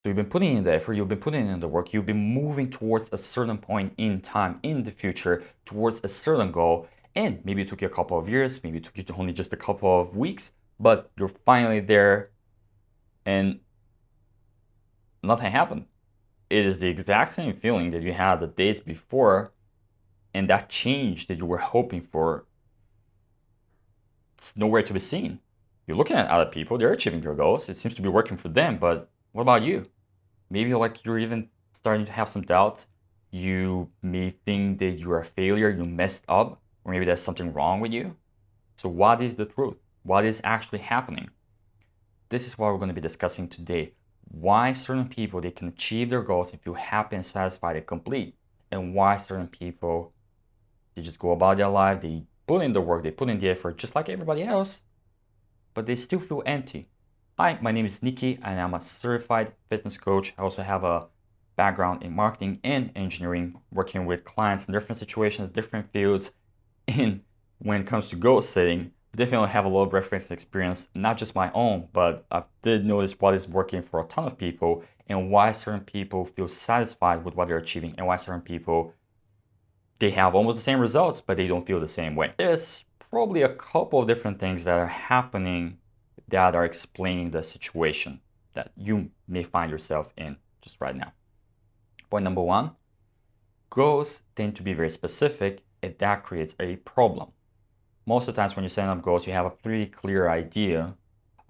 So you've been putting in the effort, you've been putting in the work, you've been moving towards a certain point in time in the future, towards a certain goal. And maybe it took you a couple of years, maybe it took you only just a couple of weeks, but you're finally there and nothing happened. It is the exact same feeling that you had the days before, and that change that you were hoping for, it's nowhere to be seen. You're looking at other people, they're achieving their goals, it seems to be working for them, but what about you? Maybe like you're even starting to have some doubts. You may think that you're a failure, you messed up, or maybe there's something wrong with you. So what is the truth? What is actually happening? This is what we're going to be discussing today. Why certain people, they can achieve their goals and feel happy and satisfied and complete, and why certain people, they just go about their life, they put in the work, they put in the effort just like everybody else, but they still feel empty. Hi, my name is Niki and I'm a certified fitness coach. I also have a background in marketing and engineering, working with clients in different situations, different fields. And when it comes to goal setting, definitely have a lot of reference experience, not just my own, but I did notice what is working for a ton of people and why certain people feel satisfied with what they're achieving and why certain people, they have almost the same results, but they don't feel the same way. There's probably a couple of different things that are happening that are explaining the situation that you may find yourself in just right now. Point number one, goals tend to be very specific, and that creates a problem. Most of the times when you set up goals, you have a pretty clear idea,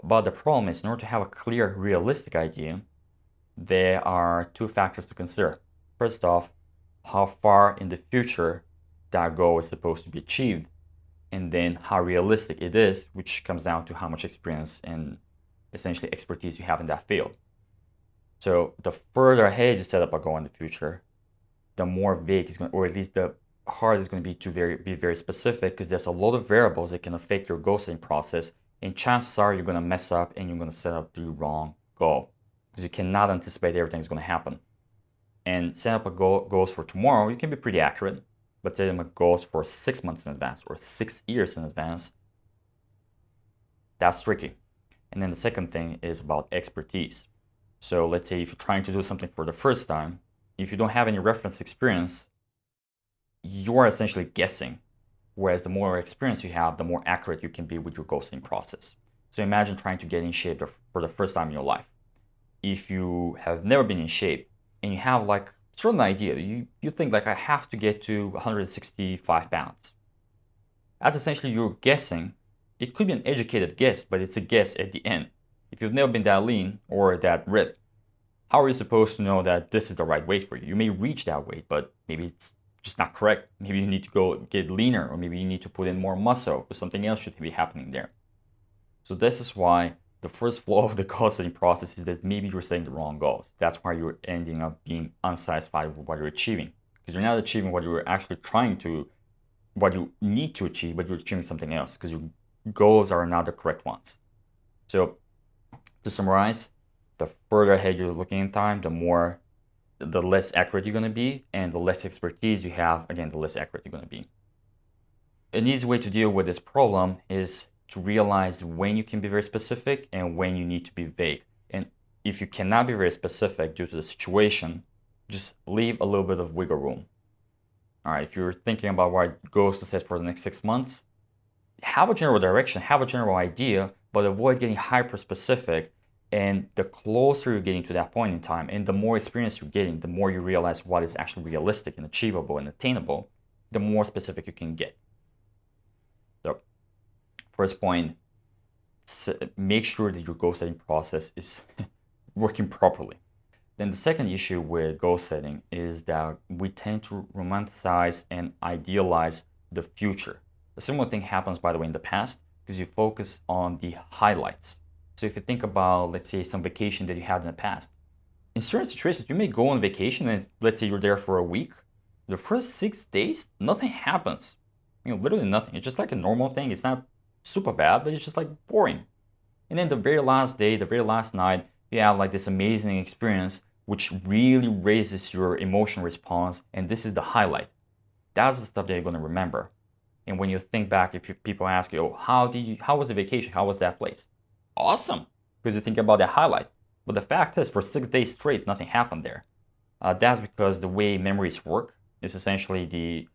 but the problem is in order to have a clear, realistic idea, there are two factors to consider. First off, how far in the future that goal is supposed to be achieved, and then how realistic it is, which comes down to how much experience and essentially expertise you have in that field. So the further ahead you set up a goal in the future, the more vague it's going to, or at least the harder it's going to be to be very specific, because there's a lot of variables that can affect your goal setting process, and chances are you're going to mess up and you're going to set up the wrong goal because you cannot anticipate everything is going to happen. And set up a goals for tomorrow, you can be pretty accurate, but setting up goals for 6 months in advance or 6 years in advance, that's tricky. And then the second thing is about expertise. So let's say if you're trying to do something for the first time, if you don't have any reference experience, you're essentially guessing. Whereas the more experience you have, the more accurate you can be with your goal setting process. So imagine trying to get in shape for the first time in your life. If you have never been in shape and you have like a certain idea, you think like I have to get to 165 pounds. That's essentially you're guessing. It could be an educated guess, but it's a guess at the end. If you've never been that lean or that ripped, how are you supposed to know that this is the right weight for you? You may reach that weight, but maybe it's just not correct. Maybe you need to go get leaner, or maybe you need to put in more muscle, or something else should be happening there. So this is why the first flaw of the goal setting process is that maybe you're setting the wrong goals. That's why you're ending up being unsatisfied with what you're achieving, because you're not achieving what you're actually what you need to achieve, but you're achieving something else because your goals are not the correct ones. So to summarize, the further ahead you're looking in time, the less accurate you're going to be, and the less expertise you have, again, the less accurate you're going to be. An easy way to deal with this problem is to realize when you can be very specific and when you need to be vague. And if you cannot be very specific due to the situation, just leave a little bit of wiggle room. All right, if you're thinking about what goals to set for the next 6 months, have a general direction, have a general idea, but avoid getting hyper specific. And the closer you're getting to that point in time and the more experience you're getting, the more you realize what is actually realistic and achievable and attainable, the more specific you can get. So first point, make sure that your goal setting process is working properly. Then the second issue with goal setting is that we tend to romanticize and idealize the future. A similar thing happens, by the way, in the past, because you focus on the highlights. So if you think about, let's say, some vacation that you had in the past, in certain situations, you may go on vacation and let's say you're there for a week. The first 6 days, nothing happens. Literally nothing. It's just like a normal thing. It's not super bad, but it's just like boring. And then the very last day, the very last night, you have like this amazing experience, which really raises your emotional response. And this is the highlight. That's the stuff that you're going to remember. And when you think back, if people ask you, how was the vacation? How was that place? Awesome, because you think about that highlight. But the fact is, for 6 days straight, nothing happened there. That's because the way memories work is essentially the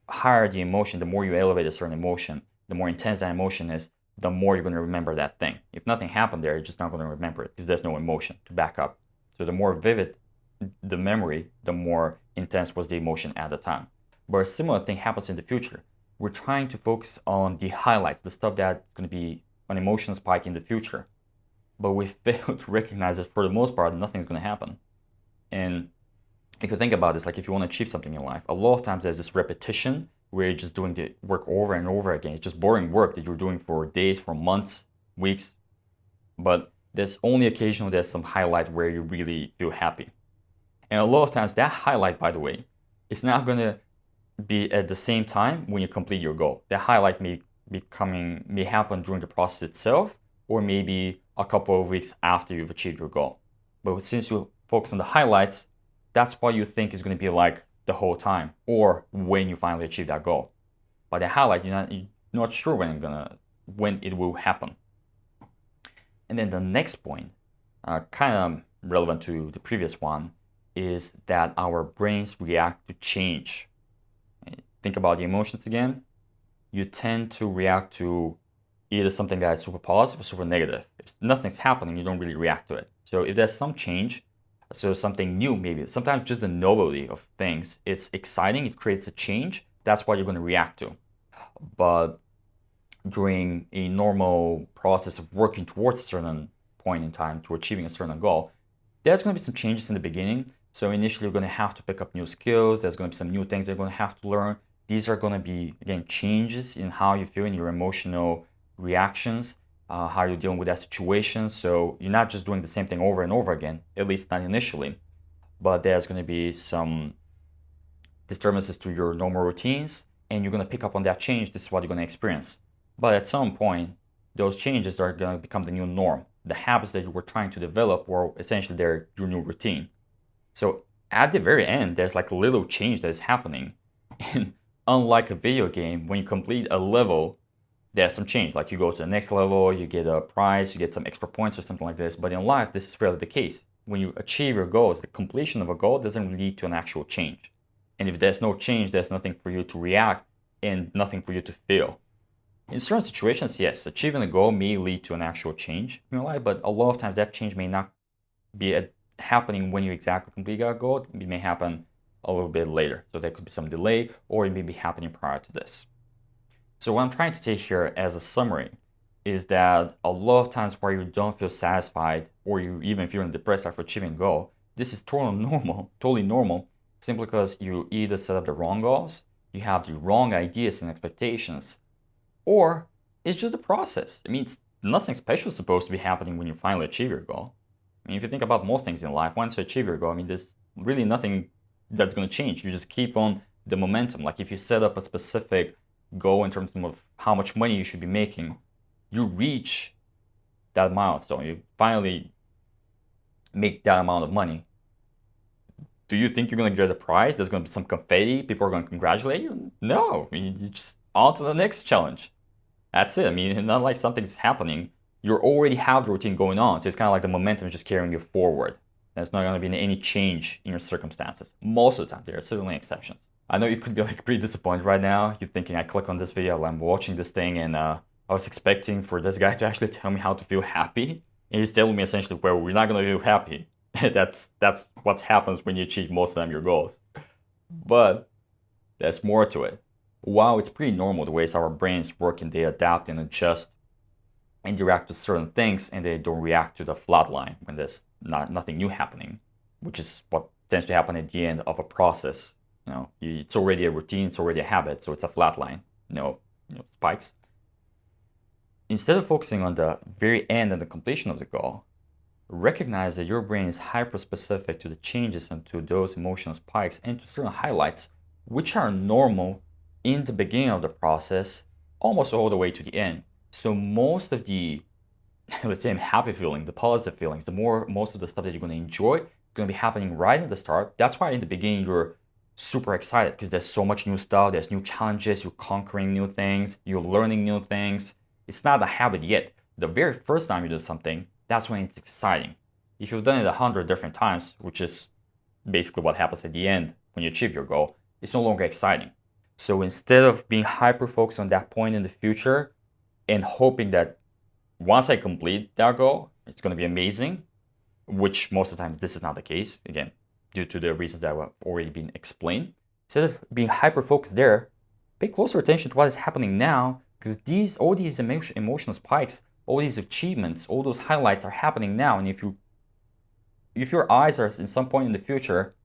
higher the emotion, the more you elevate a certain emotion, the more intense that emotion is, the more you're going to remember that thing. If nothing happened there, you're just not going to remember it because there's no emotion to back up. So the more vivid the memory, the more intense was the emotion at the time. But a similar thing happens in the future. We're trying to focus on the highlights, the stuff that's going to be an emotion spike in the future. But we fail to recognize that for the most part, nothing's going to happen. And if you think about this, like if you want to achieve something in life, a lot of times there's this repetition where you're just doing the work over and over again. It's just boring work that you're doing for days, for months, weeks. But there's only occasionally there's some highlight where you really feel happy. And a lot of times that highlight, by the way, is not going to be at the same time when you complete your goal. That highlight may happen during the process itself, or maybe a couple of weeks after you've achieved your goal. But since you focus on the highlights, that's what you think is going to be like the whole time, or when you finally achieve that goal. But the highlight, you're not sure when it will happen. And then the next point, kind of relevant to the previous one, is that our brains react to change. Think about the emotions again. You tend to react to either something that is super positive or super negative. If nothing's happening, you don't really react to it. So if there's some change, so something new maybe, sometimes just the novelty of things, it's exciting, it creates a change, that's what you're going to react to. But during a normal process of working towards a certain point in time, to achieving a certain goal, there's going to be some changes in the beginning. So initially you're going to have to pick up new skills, there's going to be some new things that you're going to have to learn. These are going to be, again, changes in how you feel, in your emotional reactions, how you're dealing with that situation. So you're not just doing the same thing over and over again, at least not initially, but there's going to be some disturbances to your normal routines, and you're going to pick up on that change. This is what you're going to experience. But at some point, those changes are going to become the new norm. The habits that you were trying to develop were essentially your new routine. So at the very end, there's like a little change that is happening. And unlike a video game, when you complete a level, there's some change. Like you go to the next level, you get a prize, you get some extra points or something like this. But in life, this is rarely the case. When you achieve your goals, the completion of a goal doesn't lead to an actual change. And if there's no change, there's nothing for you to react and nothing for you to feel. In certain situations, yes, achieving a goal may lead to an actual change in your life, but a lot of times that change may not be happening when you exactly complete that goal. It may happen a little bit later. So there could be some delay, or it may be happening prior to this. So what I'm trying to say here as a summary is that a lot of times where you don't feel satisfied, or you even feeling depressed after achieving a goal, this is totally normal, simply because you either set up the wrong goals, you have the wrong ideas and expectations, or it's just a process. It means nothing special is supposed to be happening when you finally achieve your goal. I mean, if you think about most things in life, once you achieve your goal, I mean, there's really nothing that's going to change. You just keep on the momentum. Like if you set up a specific goal in terms of how much money you should be making, you reach that milestone. You finally make that amount of money. Do you think you're going to get a prize? There's going to be some confetti. People are going to congratulate you? No. I mean, you just on to the next challenge. That's it. I mean, it's not like something's happening. You already have the routine going on. So it's kind of like the momentum is just carrying you forward. There's not going to be any change in your circumstances. Most of the time, there are certainly exceptions. I know you could be like pretty disappointed right now. You're thinking, I click on this video, I'm watching this thing, and I was expecting for this guy to actually tell me how to feel happy. And he's telling me essentially, well, we're not going to feel happy. That's what happens when you achieve most of the time your goals. But there's more to it. While it's pretty normal the ways our brains work and they adapt and adjust and react to certain things, and they don't react to the flat line when there's nothing new happening, which is what tends to happen at the end of a process. It's already a routine, it's already a habit, so it's a flat line, spikes. Instead of focusing on the very end and the completion of the goal, recognize that your brain is hyper-specific to the changes and to those emotional spikes and to certain highlights, which are normal in the beginning of the process, almost all the way to the end. So most of the, let's say, happy feeling, the positive feelings, most of the stuff that you're going to enjoy is going to be happening right at the start. That's why in the beginning you're super excited, because there's so much new stuff, there's new challenges, you're conquering new things, you're learning new things. It's not a habit yet. The very first time you do something, that's when it's exciting. If you've done it 100 different times, which is basically what happens at the end when you achieve your goal, it's no longer exciting. So instead of being hyper focused on that point in the future and hoping that once I complete that goal, it's going to be amazing, which most of the time this is not the case, again, due to the reasons that have already been explained. Instead of being hyper focused there, pay closer attention to what is happening now, because all these emotional spikes, all these achievements, all those highlights are happening now. And if your eyes are in some point in the future,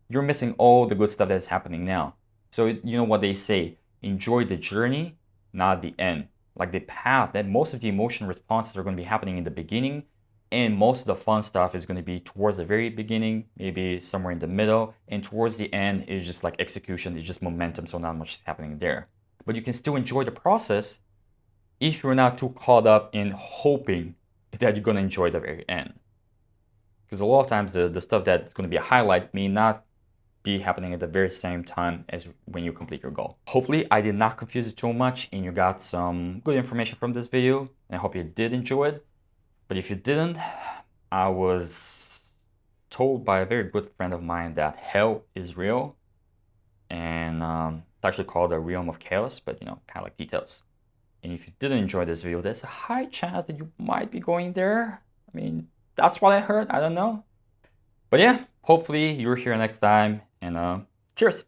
you're missing all the good stuff that is happening now. So you know what they say, enjoy the journey, not the end. Like the path, that most of the emotion responses are going to be happening in the beginning, and most of the fun stuff is going to be towards the very beginning, maybe somewhere in the middle, and towards the end is just like execution, it's just momentum, so not much is happening there. But you can still enjoy the process if you're not too caught up in hoping that you're going to enjoy the very end. Because a lot of times the stuff that's going to be a highlight may not be happening at the very same time as when you complete your goal. Hopefully I did not confuse it too much and you got some good information from this video, and I hope you did enjoy it. But if you didn't, I was told by a very good friend of mine that hell is real, and it's actually called the realm of chaos, but kind of like details. And if you didn't enjoy this video, there's a high chance that you might be going there. I mean, that's what I heard, I don't know. But yeah, hopefully you're here next time, and cheers!